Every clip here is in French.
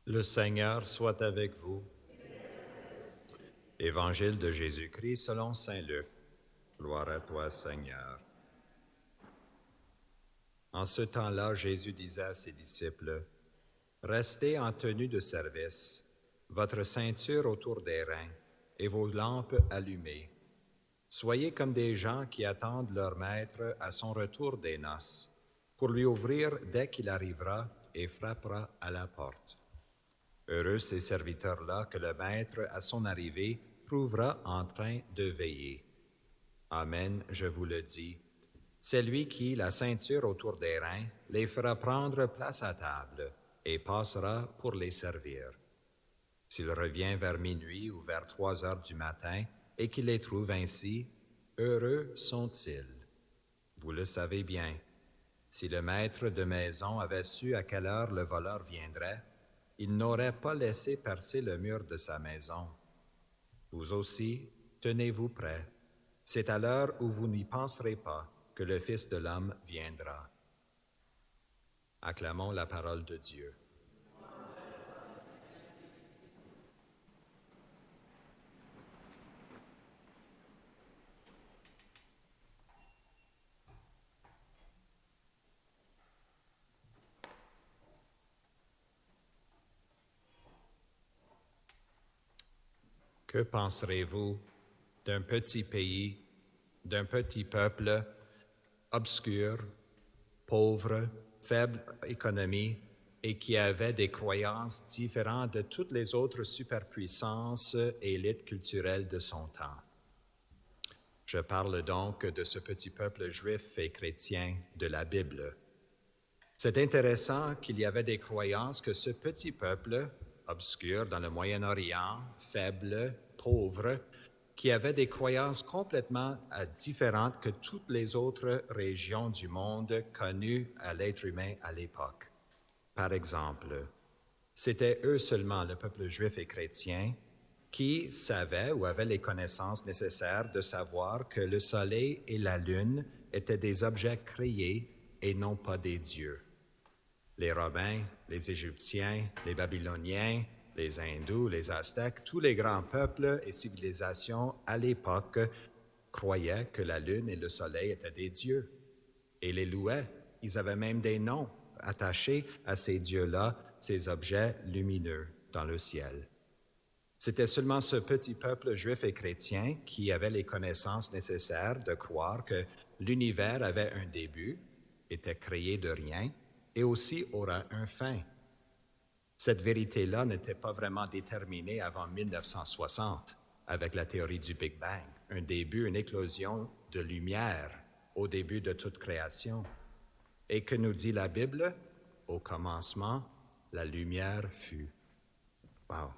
Le Seigneur soit avec vous. Évangile de Jésus-Christ selon saint Luc. Gloire à toi, Seigneur. En ce temps-là, Jésus disait à ses disciples, « Restez en tenue de service, votre ceinture autour des reins et vos lampes allumées. Soyez comme des gens qui attendent leur maître à son retour des noces, pour lui ouvrir dès qu'il arrivera et frappera à la porte. Heureux ces serviteurs-là que le maître, à son arrivée, trouvera en train de veiller. Amen, je vous le dis. C'est lui qui, la ceinture autour des reins, les fera prendre place à table et passera pour les servir. S'il revient vers minuit ou vers 3 heures du matin et qu'il les trouve ainsi, heureux sont-ils. Vous le savez bien, si le maître de maison avait su à quelle heure le voleur viendrait, il n'aurait pas laissé percer le mur de sa maison. Vous aussi, tenez-vous prêts. C'est à l'heure où vous n'y penserez pas que le Fils de l'homme viendra. Acclamons la parole de Dieu. Que penserez-vous d'un petit pays, d'un petit peuple obscur, pauvre, faible économie et qui avait des croyances différentes de toutes les autres superpuissances et élites culturelles de son temps? Je parle donc de ce petit peuple juif et chrétien de la Bible. C'est intéressant qu'il y avait des croyances que ce petit peuple, obscur dans le Moyen-Orient, faible, pauvre, qui avait des croyances complètement différentes que toutes les autres régions du monde connues à l'être humain à l'époque. Par exemple, c'était eux seulement, le peuple juif et chrétien, qui savaient ou avaient les connaissances nécessaires de savoir que le soleil et la lune étaient des objets créés et non pas des dieux. Les Romains, les Égyptiens, les Babyloniens, les Hindous, les Aztèques, tous les grands peuples et civilisations à l'époque croyaient que la lune et le soleil étaient des dieux et les louaient. Ils avaient même des noms attachés à ces dieux-là, ces objets lumineux dans le ciel. C'était seulement ce petit peuple juif et chrétien qui avait les connaissances nécessaires de croire que l'univers avait un début, était créé de rien, et aussi aura un fin. Cette vérité-là n'était pas vraiment déterminée avant 1960, avec la théorie du Big Bang, un début, une éclosion de lumière au début de toute création. Et que nous dit la Bible? Au commencement, la lumière fut. Wow!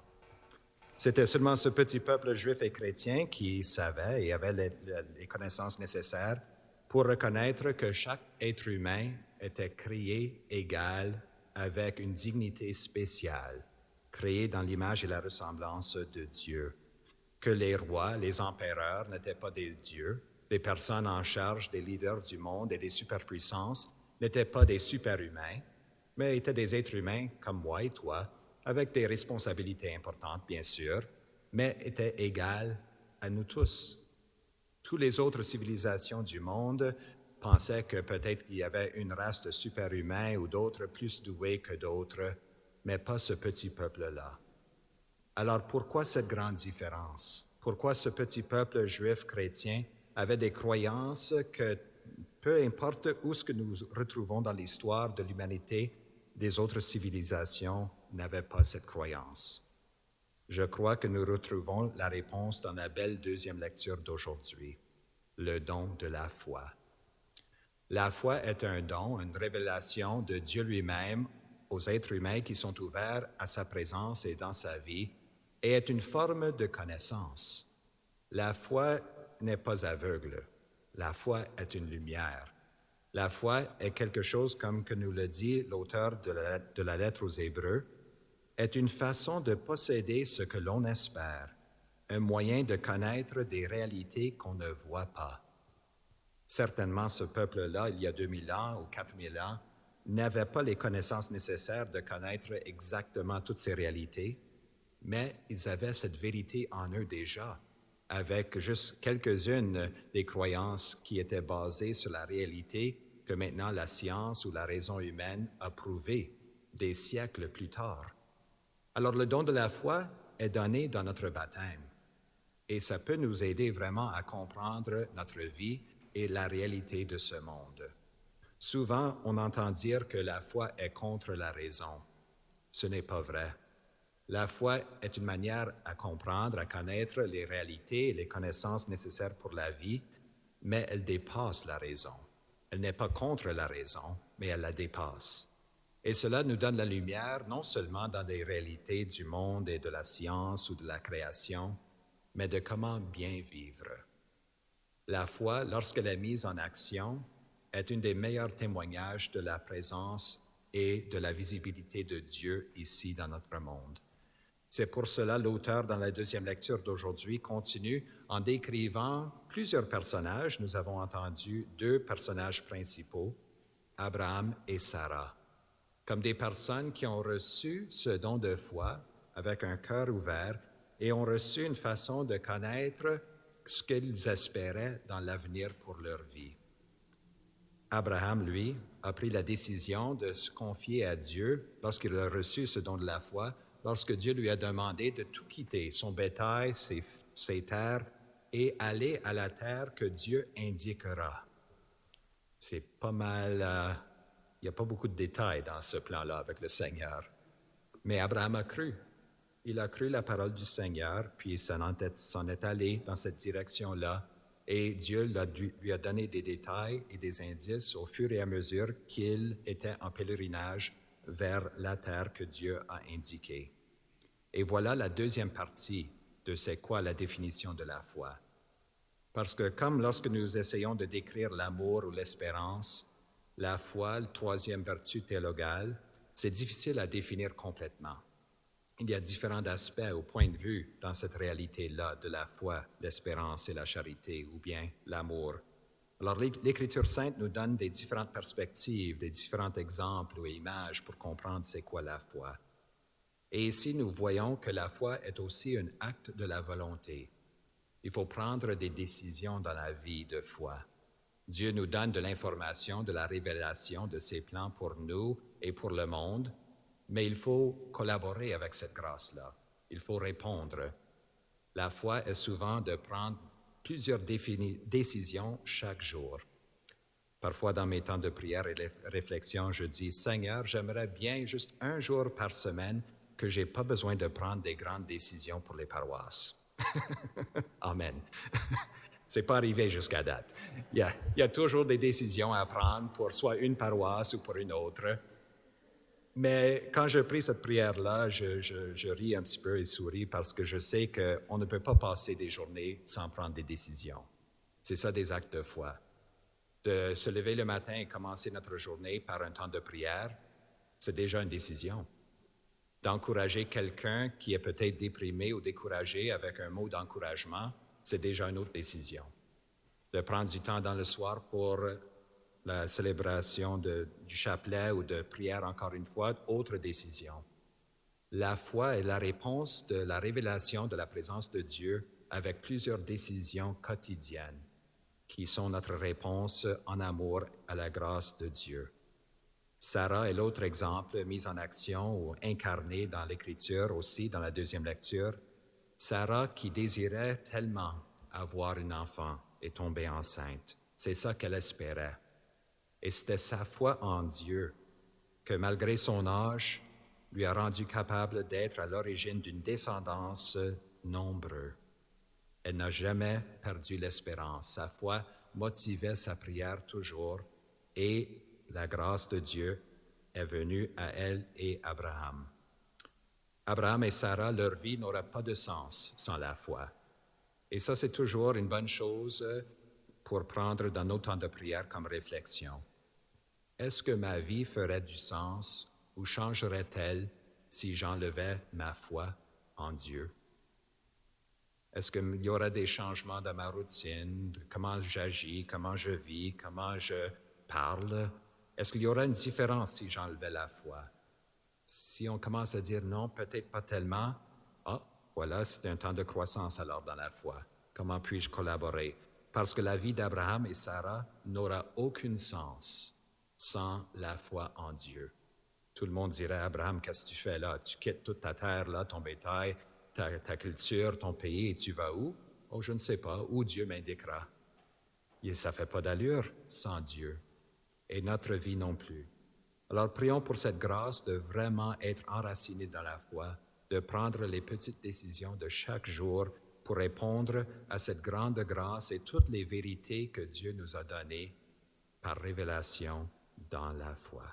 C'était seulement ce petit peuple juif et chrétien qui savait et avait les connaissances nécessaires pour reconnaître que chaque être humain était créé égal avec une dignité spéciale, créé dans l'image et la ressemblance de Dieu, que les rois, les empereurs n'étaient pas des dieux, les personnes en charge des leaders du monde et des superpuissances n'étaient pas des superhumains, mais étaient des êtres humains comme moi et toi, avec des responsabilités importantes, bien sûr, mais étaient égales à nous tous. Toutes les autres civilisations du monde pensaient que peut-être qu'il y avait une race de superhumains ou d'autres plus doués que d'autres, mais pas ce petit peuple-là. Alors pourquoi cette grande différence? Pourquoi ce petit peuple juif chrétien avait des croyances que, peu importe où ce que nous retrouvons dans l'histoire de l'humanité, des autres civilisations n'avaient pas cette croyance? Je crois que nous retrouvons la réponse dans la belle deuxième lecture d'aujourd'hui, le don de la foi. La foi est un don, une révélation de Dieu lui-même aux êtres humains qui sont ouverts à sa présence et dans sa vie, et est une forme de connaissance. La foi n'est pas aveugle. La foi est une lumière. La foi est quelque chose, comme que nous le dit l'auteur de la lettre aux Hébreux, est une façon de posséder ce que l'on espère, un moyen de connaître des réalités qu'on ne voit pas. Certainement, ce peuple-là, il y a 2000 ans ou 4000 ans, n'avaient pas les connaissances nécessaires de connaître exactement toutes ces réalités, mais ils avaient cette vérité en eux déjà, avec juste quelques-unes des croyances qui étaient basées sur la réalité que maintenant la science ou la raison humaine a prouvée des siècles plus tard. Alors le don de la foi est donné dans notre baptême et ça peut nous aider vraiment à comprendre notre vie et la réalité de ce monde. Souvent, on entend dire que la foi est contre la raison. Ce n'est pas vrai. La foi est une manière à comprendre, à connaître les réalités et les connaissances nécessaires pour la vie, mais elle dépasse la raison. Elle n'est pas contre la raison, mais elle la dépasse. Et cela nous donne la lumière non seulement dans les réalités du monde et de la science ou de la création, mais de comment bien vivre. La foi, lorsqu'elle est mise en action, est un des meilleurs témoignages de la présence et de la visibilité de Dieu ici dans notre monde. C'est pour cela l'auteur, dans la deuxième lecture d'aujourd'hui, continue en décrivant plusieurs personnages. Nous avons entendu 2 personnages principaux, Abraham et Sarah, comme des personnes qui ont reçu ce don de foi avec un cœur ouvert et ont reçu une façon de connaître ce qu'ils espéraient dans l'avenir pour leur vie. Abraham, lui, a pris la décision de se confier à Dieu lorsqu'il a reçu ce don de la foi, lorsque Dieu lui a demandé de tout quitter, son bétail, ses terres, et aller à la terre que Dieu indiquera. C'est pas mal, il n'y a pas beaucoup de détails dans ce plan-là avec le Seigneur. Mais Abraham a cru. Il a cru la parole du Seigneur, puis il s'en est allé dans cette direction-là. Et Dieu lui a donné des détails et des indices au fur et à mesure qu'il était en pèlerinage vers la terre que Dieu a indiquée. Et voilà la deuxième partie de c'est quoi la définition de la foi. Parce que comme lorsque nous essayons de décrire l'amour ou l'espérance, la foi, la troisième vertu théologale, c'est difficile à définir complètement. Il y a différents aspects au point de vue dans cette réalité-là de la foi, l'espérance et la charité, ou bien l'amour. Alors l'Écriture sainte nous donne des différentes perspectives, des différents exemples ou images pour comprendre c'est quoi la foi. Et ici, nous voyons que la foi est aussi un acte de la volonté. Il faut prendre des décisions dans la vie de foi. Dieu nous donne de l'information, de la révélation de ses plans pour nous et pour le monde, mais il faut collaborer avec cette grâce-là. Il faut répondre. La foi est souvent de prendre plusieurs décisions chaque jour. Parfois, dans mes temps de prière et de réflexion, je dis, Seigneur, j'aimerais bien juste un jour par semaine que je n'ai pas besoin de prendre des grandes décisions pour les paroisses. Amen. C'est pas arrivé jusqu'à date. Il y a toujours des décisions à prendre pour soit une paroisse ou pour une autre. Mais quand je prie cette prière-là, je ris un petit peu et souris parce que je sais qu'on ne peut pas passer des journées sans prendre des décisions. C'est ça des actes de foi. De se lever le matin et commencer notre journée par un temps de prière, c'est déjà une décision. D'encourager quelqu'un qui est peut-être déprimé ou découragé avec un mot d'encouragement, c'est déjà une autre décision. De prendre du temps dans le soir pour la célébration du chapelet ou de prière, encore une fois, autre décision. La foi est la réponse de la révélation de la présence de Dieu avec plusieurs décisions quotidiennes qui sont notre réponse en amour à la grâce de Dieu. Sarah est l'autre exemple mis en action ou incarné dans l'Écriture aussi, dans la deuxième lecture. Sarah qui désirait tellement avoir un enfant est tombée enceinte. C'est ça qu'elle espérait. Et c'était sa foi en Dieu que, malgré son âge, lui a rendu capable d'être à l'origine d'une descendance nombreuse. Elle n'a jamais perdu l'espérance. Sa foi motivait sa prière toujours et la grâce de Dieu est venue à elle et Abraham. Abraham et Sarah, leur vie n'aurait pas de sens sans la foi. Et ça, c'est toujours une bonne chose pour prendre dans nos temps de prière comme réflexion. Est-ce que ma vie ferait du sens ou changerait-elle si j'enlevais ma foi en Dieu? Est-ce qu'il y aurait des changements dans ma routine, comment j'agis, comment je vis, comment je parle? Est-ce qu'il y aura une différence si j'enlevais la foi? Si on commence à dire non, peut-être pas tellement, ah, voilà, c'est un temps de croissance alors dans la foi. Comment puis-je collaborer? Parce que la vie d'Abraham et Sarah n'aura aucun sens sans la foi en Dieu. Tout le monde dirait, Abraham, qu'est-ce que tu fais là? Tu quittes toute ta terre, là, ton bétail, ta culture, ton pays, et tu vas où? Oh, je ne sais pas, où Dieu m'indiquera. Et ça ne fait pas d'allure sans Dieu, et notre vie non plus. Alors prions pour cette grâce de vraiment être enracinés dans la foi, de prendre les petites décisions de chaque jour pour répondre à cette grande grâce et toutes les vérités que Dieu nous a données par révélation dans la foi.